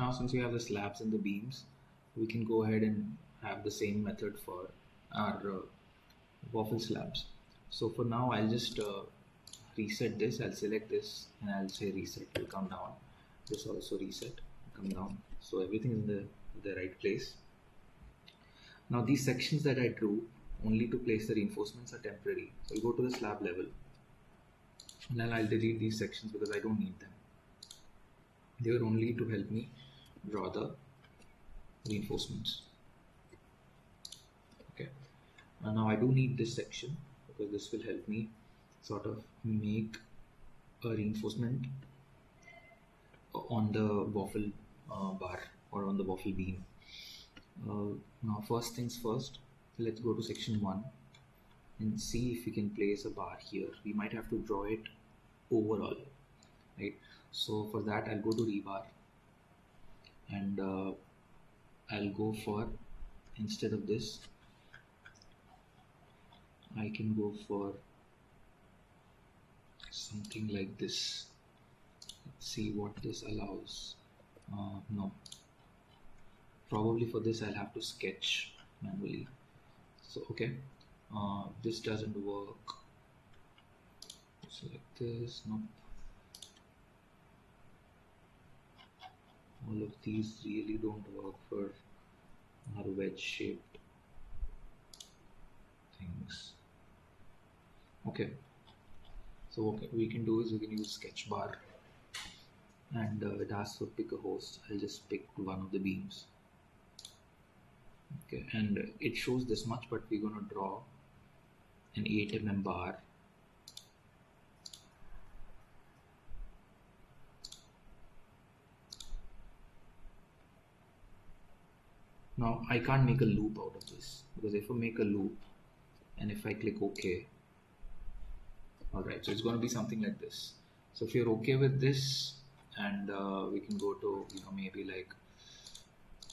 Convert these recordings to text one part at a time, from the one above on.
Now since we have the slabs and the beams, we can go ahead and have the same method for our waffle slabs. So for now I'll just reset this. I'll select this and I'll say reset, will come down. This also reset, come down. So everything is in the right place. Now these sections that I drew only to place the reinforcements are temporary. So I'll go to the slab level and then I'll delete these sections because I don't need them. They were only to help me draw the reinforcements. Okay, now I do need this section because this will help me sort of make a reinforcement on the waffle bar or on the waffle beam. Now first things first, let's go to section 1 and see if we can place a bar here. We might have to draw it overall, right? So for that I'll go to rebar and I'll go for, instead of this I can go for something like this. Let's see what this allows. No, probably for this I'll have to sketch manually. So okay, this doesn't work. Select this. Nope. All of these really don't work for our wedge shaped things. Okay, so what we can do is we can use sketch bar and it asks for pick a host. I'll just pick one of the beams. Okay, and it shows this much, but we're going to draw an 8 mm bar. Now I can't make a loop out of this, because if I make a loop and if I click OK, alright, so it's going to be something like this. So if you're okay with this, and we can go to, maybe like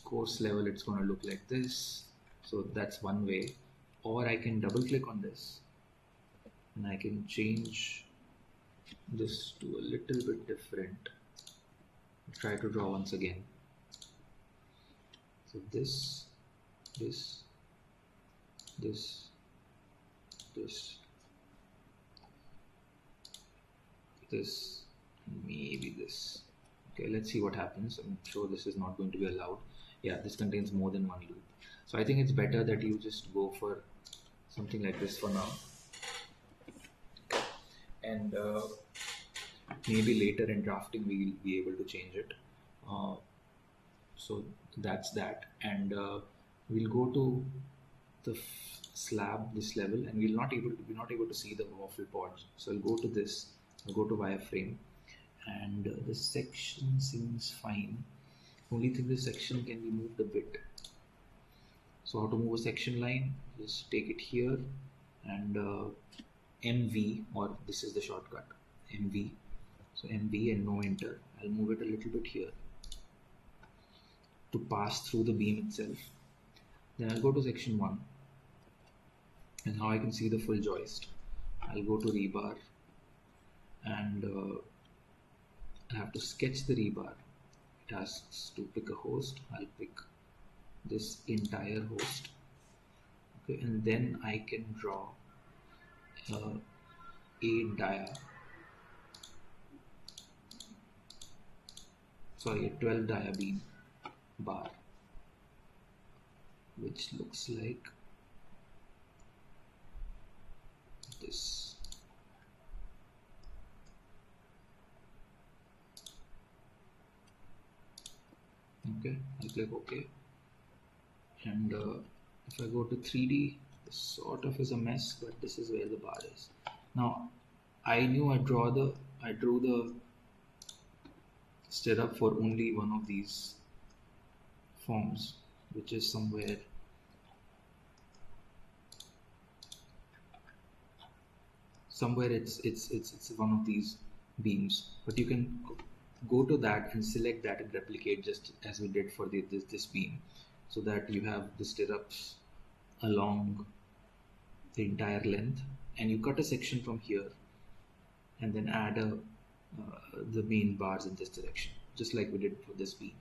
course level, it's going to look like this. So that's one way. Or I can double click on this and I can change this to a little bit different. Try to draw once again. So this, maybe this. Okay, let's see what happens. I'm sure this is not going to be allowed. Yeah, this contains more than one loop. So I think it's better that you just go for something like this for now. And maybe later in drafting we'll be able to change it. So that's that. And we'll go to the slab, this level, and we're not able to see the waffle pods. So I'll go to this. I'll go to wireframe, and the section seems fine. Only thing, this section can be moved a bit. So how to move a section line? Just take it here and MV, or this is the shortcut, MV. So MV and no enter. I'll move it a little bit here to pass through the beam itself. Then I'll go to section 1, and now I can see the full joist. I'll go to rebar and I have to sketch the rebar. It asks to pick a host. I'll pick this entire host. Okay, and then I can draw a 12 dia beam bar, which looks like this. Okay, I'll click OK, and if I go to 3D, this sort of is a mess, but this is where the bar is. Now I knew I drew the stirrup for only one of these forms, which is somewhere it's one of these beams, but you can go to that and select that and replicate just as we did for this beam, so that you have the stirrups along the entire length, and you cut a section from here and then add the main bars in this direction, just like we did for this beam.